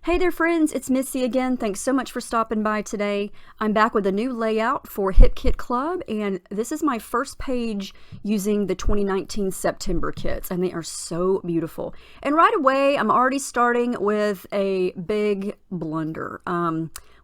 Hey there friends, it's Missy again. Thanks so much for stopping by today. I'm back with a new layout for Hip Kit Club, and this is my first page using the 2019 September kits, and they are so beautiful. And right away, I'm already starting with a big blunder.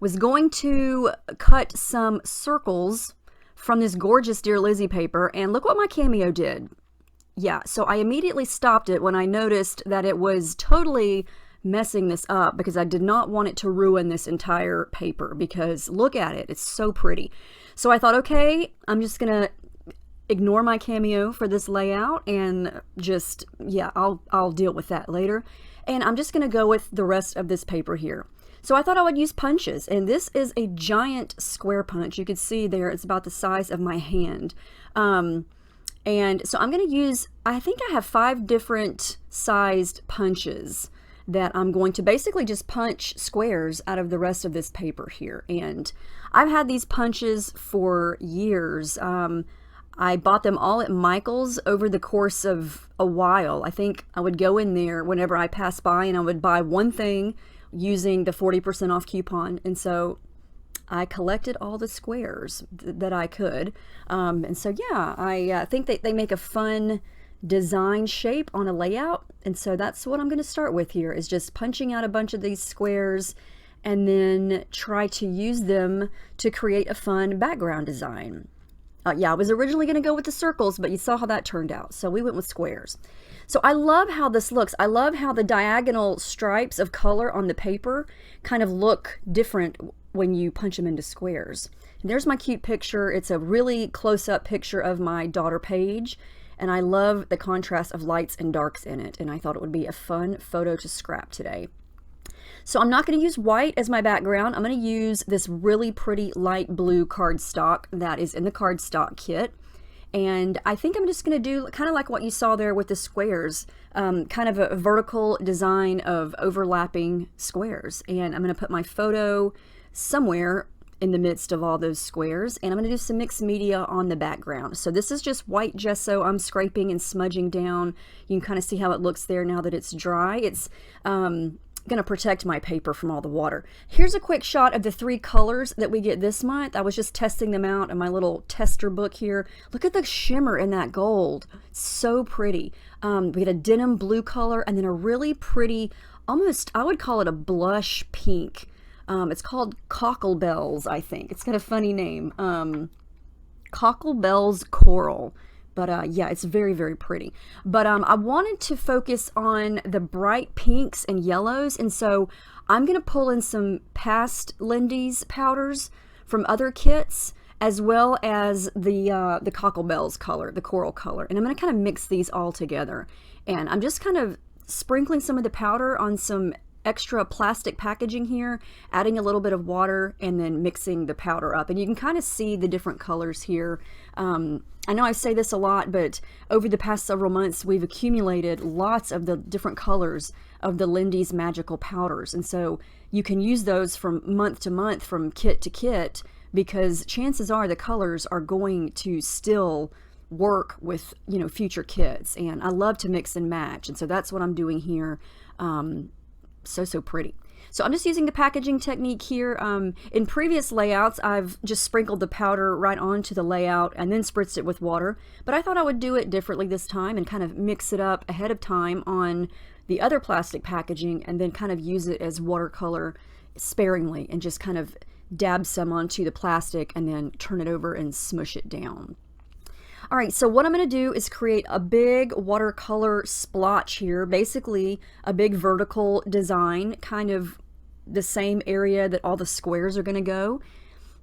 Was going to cut some circles from this gorgeous Dear Lizzy paper, and look what my cameo did. Yeah, so I immediately stopped it when I noticed that it was totally messing this up because I did not want it to ruin this entire paper, because look at it, it's so pretty. So I thought, okay, I'm just gonna ignore my cameo for this layout and just, yeah, I'll deal with that later. And I'm just gonna go with the rest of this paper here. So I thought I would use punches, and this is a giant square punch. You can see there it's about the size of my hand. And so I'm going to use, I think I have 5 different sized punches that I'm going to basically just punch squares out of the rest of this paper here. And I've had these punches for years. I bought them all at Michael's over the course of a while. I think I would go in there whenever I passed by and I would buy one thing using the 40% off coupon. And so I collected all the squares that I could. And so, yeah, I think that they make a fun design shape on a layout. And so that's what I'm going to start with here, is just punching out a bunch of these squares and then try to use them to create a fun background design. Yeah, I was originally going to go with the circles, but you saw how that turned out. So we went with squares. So I love how this looks. I love how the diagonal stripes of color on the paper kind of look different when you punch them into squares. And there's my cute picture. It's a really close-up picture of my daughter Paige, and I love the contrast of lights and darks in it, and I thought it would be a fun photo to scrap today. So I'm not going to use white as my background. I'm going to use this really pretty light blue cardstock that is in the cardstock kit. And I think I'm just going to do kind of like what you saw there with the squares, kind of a vertical design of overlapping squares. And I'm going to put my photo somewhere in the midst of all those squares, and I'm going to do some mixed media on the background. So this is just white gesso I'm scraping and smudging down. You can kind of see how it looks there now that it's dry. It's going to protect my paper from all the water. Here's a quick shot of the 3 colors that we get this month. I was just testing them out in my little tester book here. Look at the shimmer in that gold. So pretty. We get a denim blue color and then a really pretty, almost, I would call it a blush pink. It's called Cockle Bells, I think. It's got a funny name. Cockle Bells Coral. But yeah, it's very, very pretty. But I wanted to focus on the bright pinks and yellows, and so I'm going to pull in some past Lindy's powders from other kits, as well as the Cockle Bells color, the coral color. And I'm going to kind of mix these all together. And I'm just kind of sprinkling some of the powder on some extra plastic packaging here, adding a little bit of water, and then mixing the powder up. And you can kind of see the different colors here. I know I say this a lot, but over the past several months, we've accumulated lots of the different colors of the Lindy's Magical Powders. And so you can use those from month to month, from kit to kit, because chances are the colors are going to still work with, you know, future kits. And I love to mix and match. And so that's what I'm doing here. So pretty. So I'm just using the packaging technique here. In previous layouts, I've just sprinkled the powder right onto the layout and then spritzed it with water. But I thought I would do it differently this time and kind of mix it up ahead of time on the other plastic packaging, and then kind of use it as watercolor sparingly and just kind of dab some onto the plastic and then turn it over and smush it down. All right, so what I'm going to do is create a big watercolor splotch here, basically a big vertical design, kind of the same area that all the squares are going to go.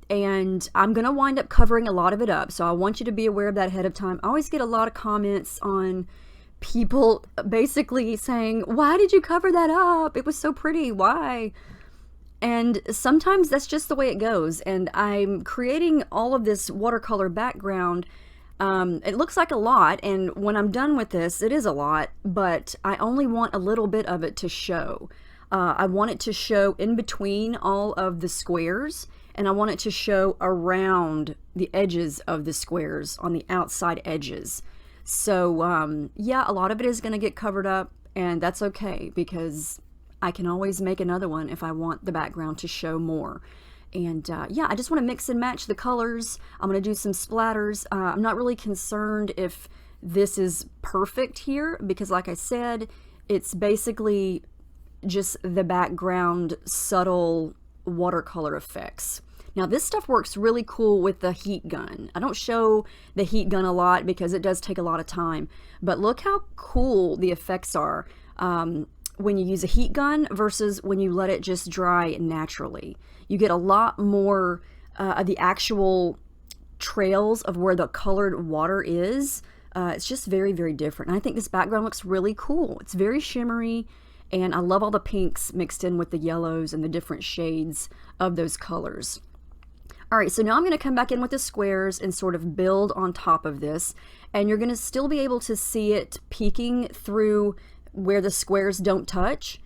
And I'm going to wind up covering a lot of it up, so I want you to be aware of that ahead of time. I always get a lot of comments on people basically saying, why did you cover that up? It was so pretty. Why? And sometimes that's just the way it goes. And I'm creating all of this watercolor background. It looks like a lot, and when I'm done with this, it is a lot, but I only want a little bit of it to show. I want it to show in between all of the squares, and I want it to show around the edges of the squares on the outside edges. So yeah, a lot of it is going to get covered up, and that's okay, because I can always make another one if I want the background to show more. And yeah, I just want to mix and match the colors. I'm going to do some splatters. I'm not really concerned if this is perfect here because, like I said, it's basically just the background subtle watercolor effects. Now this stuff works really cool with the heat gun. I don't show the heat gun a lot because it does take a lot of time, but look how cool the effects are when you use a heat gun versus when you let it just dry naturally. You get a lot more of the actual trails of where the colored water is. It's just very, very different. And I think this background looks really cool. It's very shimmery, and I love all the pinks mixed in with the yellows and the different shades of those colors. All right, so now I'm going to come back in with the squares and sort of build on top of this, and you're going to still be able to see it peeking through where the squares don't touch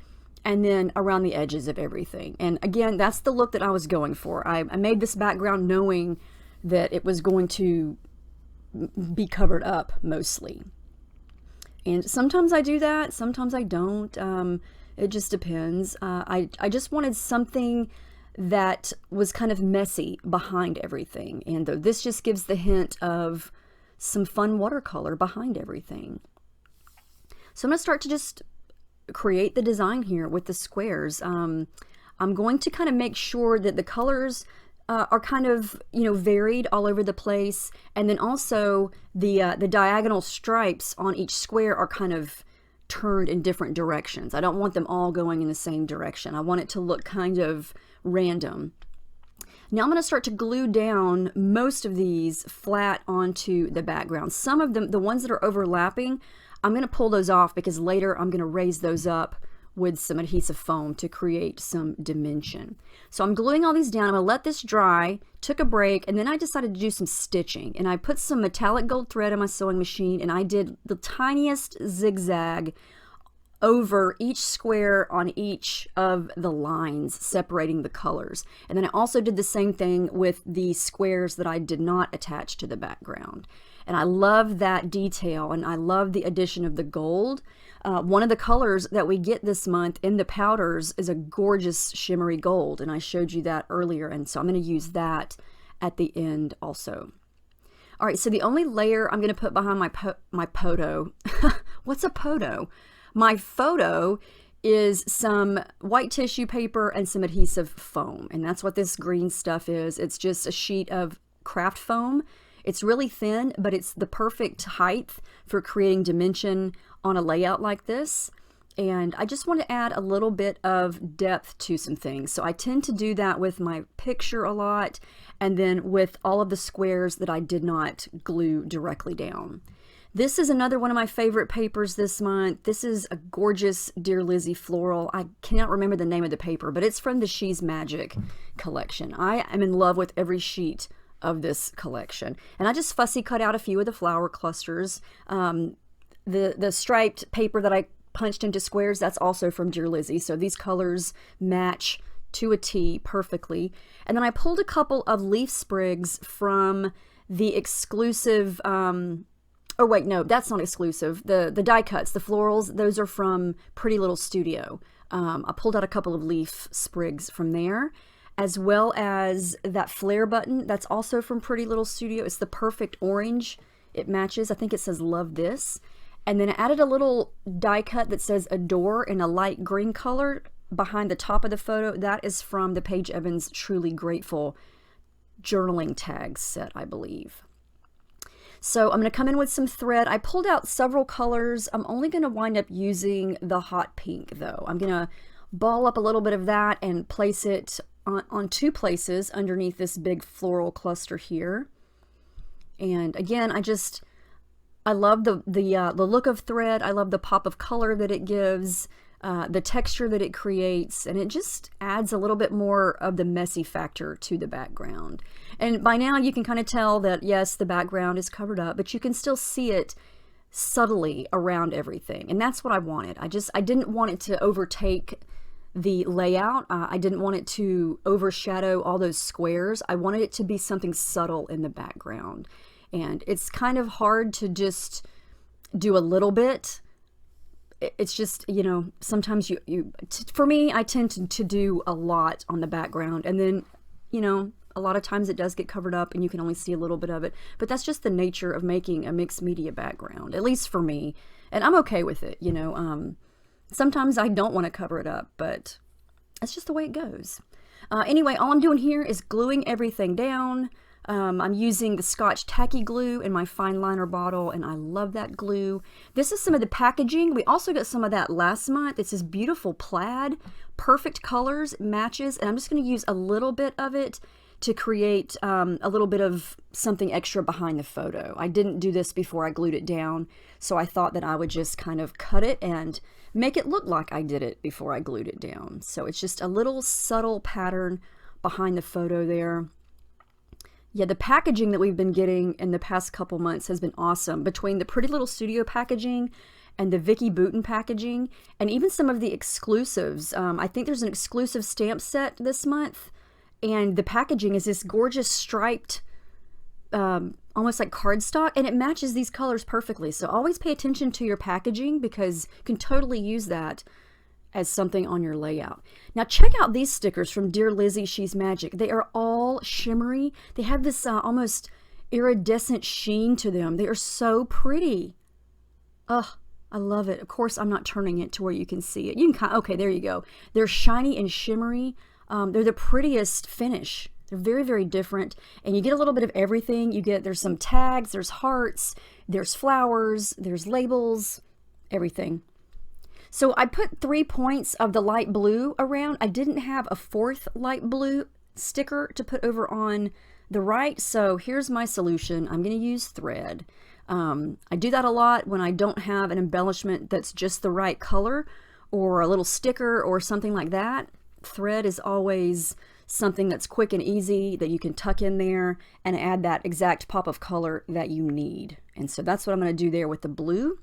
and then around the edges of everything. And again, that's the look that I was going for. I made this background knowing that it was going to be covered up mostly. And sometimes I do that, sometimes I don't. It just depends. I just wanted something that was kind of messy behind everything. And this just gives the hint of some fun watercolor behind everything. So I'm going to start to just create the design here with the squares. I'm going to kind of make sure that the colors are kind of, you know, varied all over the place, and then also the diagonal stripes on each square are kind of turned in different directions. I don't want them all going in the same direction. I want it to look kind of random. Now I'm going to start to glue down most of these flat onto the background. Some of them, the ones that are overlapping, I'm going to pull those off because later I'm going to raise those up with some adhesive foam to create some dimension. So I'm gluing all these down. I'm going to let this dry, took a break, and then I decided to do some stitching. And I put some metallic gold thread on my sewing machine, and I did the tiniest zigzag over each square on each of the lines separating the colors. And then I also did the same thing with the squares that I did not attach to the background. And I love that detail, and I love the addition of the gold. One of the colors that we get this month in the powders is a gorgeous shimmery gold, and I showed you that earlier, and so I'm going to use that at the end also. All right, so the only layer I'm going to put behind my photo, what's a photo? My photo is some white tissue paper and some adhesive foam, and that's what this green stuff is. It's just a sheet of craft foam. It's really thin, but it's the perfect height for creating dimension on a layout like this. And I just want to add a little bit of depth to some things. So I tend to do that with my picture a lot, and then with all of the squares that I did not glue directly down. This is another one of my favorite papers this month. This is a gorgeous Dear Lizzy floral. I cannot remember the name of the paper, but it's from the She's Magic collection. I am in love with every sheet of this collection. And I just fussy cut out a few of the flower clusters. The striped paper that I punched into squares, that's also from Dear Lizzy. So these colors match to a T perfectly. And then I pulled a couple of leaf sprigs from the exclusive, oh wait, no, that's not exclusive. The die cuts, the florals, those are from Pretty Little Studio. I pulled out a couple of leaf sprigs from there, as well as that flare button. That's also from Pretty Little Studio. It's the perfect orange. It matches. I think it says Love This. And then I added a little die cut that says Adore in a light green color behind the top of the photo. That is from the Paige Evans Truly Grateful journaling tags set, I believe. So I'm going to come in with some thread. I pulled out several colors. I'm only going to wind up using the hot pink though. I'm going to ball up a little bit of that and place it on two places underneath this big floral cluster here. And again, I love the look of thread. I love the pop of color that it gives, the texture that it creates, and it just adds a little bit more of the messy factor to the background. And by now you can kind of tell that yes, the background is covered up, but you can still see it subtly around everything. And that's what I wanted. I didn't want it to overtake the layout. I didn't want it to overshadow all those squares. I wanted it to be something subtle in the background. And it's kind of hard to just do a little bit it's just, you know, sometimes for me, I tend to do a lot on the background, and then, you know, a lot of times it does get covered up and you can only see a little bit of it, but that's just the nature of making a mixed media background, at least for me, and I'm okay with it, you know. Sometimes I don't want to cover it up, but that's just the way it goes. Anyway, all I'm doing here is gluing everything down. I'm using the Scotch Tacky Glue in my fine liner bottle, and I love that glue. This is some of the packaging. We also got some of that last month. It's this beautiful plaid, perfect colors, matches, and I'm just going to use a little bit of it to create a little bit of something extra behind the photo. I didn't do this before I glued it down, so I thought that I would just kind of cut it and make it look like I did it before I glued it down. So it's just a little subtle pattern behind the photo there. Yeah, the packaging that we've been getting in the past couple months has been awesome. Between the Pretty Little Studio packaging and the Vicky Bouton packaging, and even some of the exclusives. I think there's an exclusive stamp set this month, and the packaging is this gorgeous striped, almost like cardstock, and it matches these colors perfectly. So always pay attention to your packaging, because you can totally use that as something on your layout. Now check out these stickers from Dear Lizzie, She's Magic. They are all shimmery. They have this almost iridescent sheen to them. They are so pretty. Ugh, I love it. Of course, I'm not turning it to where you can see it. You can okay, there you go. They're shiny and shimmery. They're the prettiest finish. They're very, very different, and you get a little bit of everything. There's some tags, there's hearts, there's flowers, there's labels, everything. So I put 3 points of the light blue around. I didn't have a 4th light blue sticker to put over on the right, so here's my solution. I'm going to use thread. I do that a lot when I don't have an embellishment that's just the right color, or a little sticker or something like that. Thread is always something that's quick and easy that you can tuck in there and add that exact pop of color that you need. And so that's what I'm going to do there with the blue.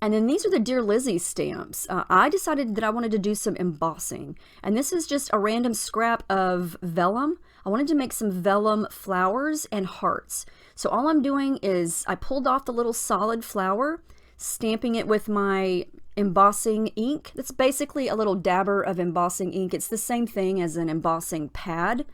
And then these are the Dear Lizzie stamps. I decided that I wanted to do some embossing, and this is just a random scrap of vellum. I wanted to make some vellum flowers and hearts. So all I'm doing is I pulled off the little solid flower, stamping it with my embossing ink. That's basically a little dabber of embossing ink. It's the same thing as an embossing pad.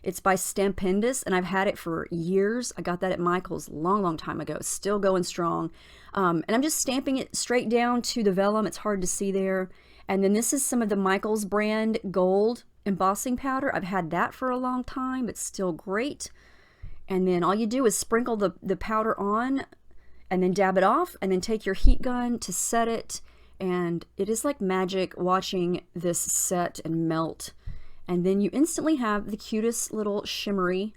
It's by Stampendous, and I've had it for years. I got that at Michael's long time ago. Still going strong. And I'm just stamping it straight down to the vellum. It's hard to see there. And then this is some of the Michael's brand gold embossing powder. I've had that for a long time. It's still great. And then all you do is sprinkle the powder on, and then dab it off, and then take your heat gun to set it. And it is like magic watching this set and melt. And then you instantly have the cutest little shimmery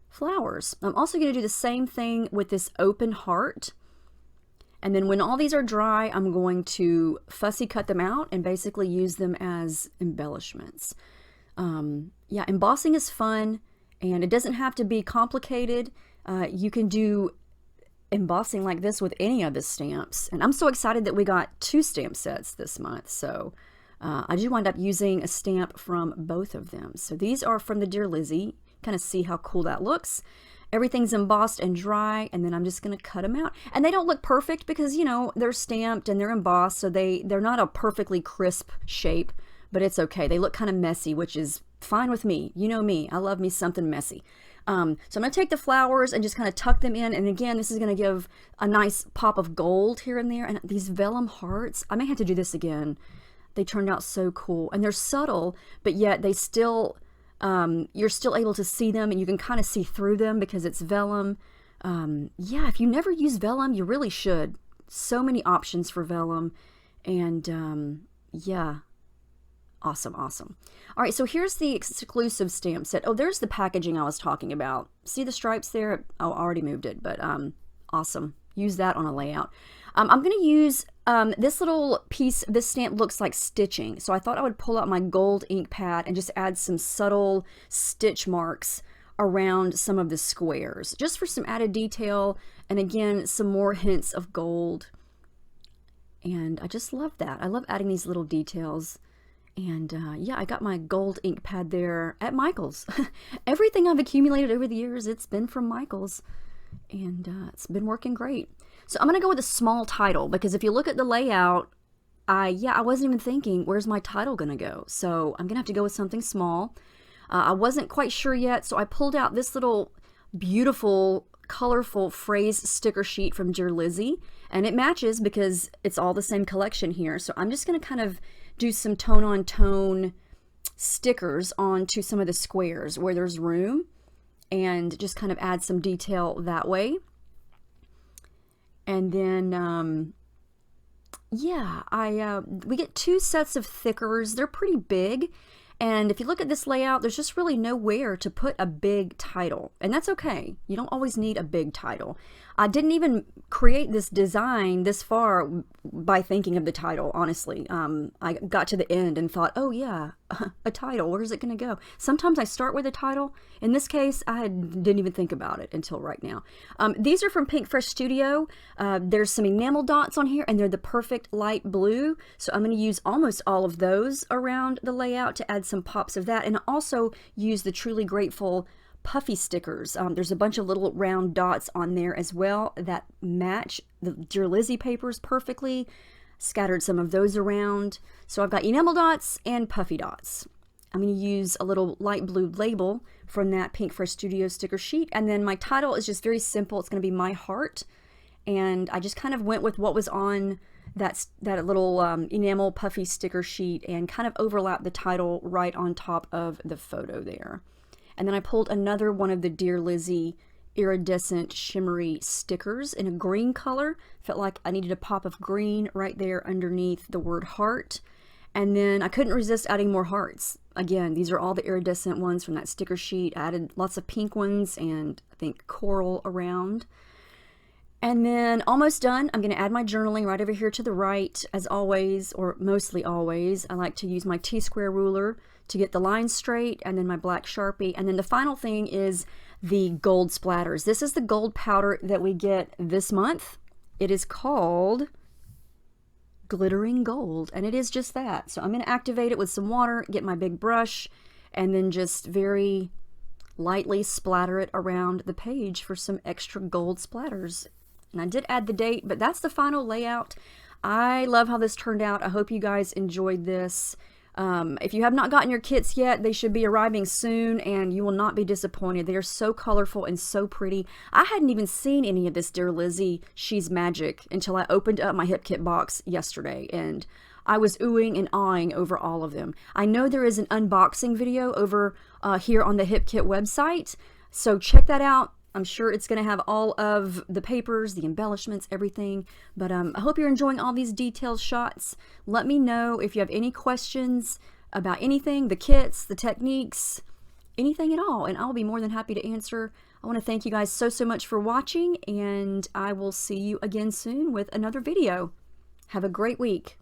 flowers. I'm also going to do the same thing with this open heart. And then when all these are dry, I'm going to fussy cut them out and basically use them as embellishments. Yeah, embossing is fun, and it doesn't have to be complicated. You can do embossing like this with any of the stamps. And I'm so excited that we got 2 stamp sets this month. So I did wind up using a stamp from both of them. So these are from the Dear Lizzie. Kind of see how cool that looks. Everything's embossed and dry, and then I'm just going to cut them out. And they don't look perfect because, you know, they're stamped and they're embossed, so they're not a perfectly crisp shape, but it's okay. They look kind of messy, which is fine with me. You know me. I love me something messy. So I'm going to take the flowers and just kind of tuck them in. And again, this is going to give a nice pop of gold here and there. And these vellum hearts, I may have to do this again. They turned out so cool. And they're subtle, but yet they still, you're still able to see them, and you can kind of see through them because it's vellum. Yeah, if you never use vellum, you really should. So many options for vellum. And yeah. Awesome. All right, so here's the exclusive stamp set. Oh, there's the packaging I was talking about. See the stripes there? Oh, I already moved it, but awesome. Use that on a layout. I'm going to use this little piece. This stamp looks like stitching, so I thought I would pull out my gold ink pad and just add some subtle stitch marks around some of the squares, just for some added detail, and again, some more hints of gold. And I just love that. I love adding these little details. And yeah, I got my gold ink pad there at Michael's. Everything I've accumulated over the years, it's been from Michael's. And it's been working great. So I'm going to go with a small title because if you look at the layout, I wasn't even thinking, where's my title going to go? So I'm going to have to go with something small. I wasn't quite sure yet, so I pulled out this little beautiful, colorful phrase sticker sheet from Dear Lizzie, and it matches because it's all the same collection here. So I'm just going to kind of do some tone-on-tone stickers onto some of the squares where there's room and just kind of add some detail that way. And then, we get 2 sets of thickers. They're pretty big. And if you look at this layout, there's just really nowhere to put a big title. And that's okay. You don't always need a big title. I didn't even create this design this far by thinking of the title, honestly. I got to the end and thought, oh yeah, a title, where's it going to go? Sometimes I start with a title. In this case, I didn't even think about it until right now. These are from Pink Fresh Studio. There's some enamel dots on here, and they're the perfect light blue. So I'm going to use almost all of those around the layout to add some pops of that. And I also use the Truly Grateful puffy stickers. There's a bunch of little round dots on there as well that match the Dear Lizzie papers perfectly. Scattered some of those around. So I've got enamel dots and puffy dots. I'm going to use a little light blue label from that Pink Fresh Studio sticker sheet. And then my title is just very simple. It's going to be My Heart. And I just kind of went with what was on that little enamel puffy sticker sheet and kind of overlapped the title right on top of the photo there. And then I pulled another one of the Dear Lizzie iridescent shimmery stickers in a green color. Felt like I needed a pop of green right there underneath the word heart. And then I couldn't resist adding more hearts. Again, these are all the iridescent ones from that sticker sheet. I added lots of pink ones and I think coral around. And then almost done. I'm going to add my journaling right over here to the right. As always, or mostly always, I like to use my T-square ruler to get the lines straight, and then my black Sharpie. And then the final thing is the gold splatters. This is the gold powder that we get this month. It is called Glittering Gold, and it is just that. So I'm going to activate it with some water, get my big brush, and then just very lightly splatter it around the page for some extra gold splatters. And I did add the date, but that's the final layout. I love how this turned out. I hope you guys enjoyed this. If you have not gotten your kits yet, they should be arriving soon, and you will not be disappointed. They are so colorful and so pretty. I hadn't even seen any of this Dear Lizzie She's Magic until I opened up my Hip Kit box yesterday, and I was oohing and awing over all of them. I know there is an unboxing video over here on the Hip Kit website, so check that out. I'm sure it's going to have all of the papers, the embellishments, everything. But I hope you're enjoying all these detailed shots. Let me know if you have any questions about anything, the kits, the techniques, anything at all, and I'll be more than happy to answer. I want to thank you guys so much for watching, and I will see you again soon with another video. Have a great week.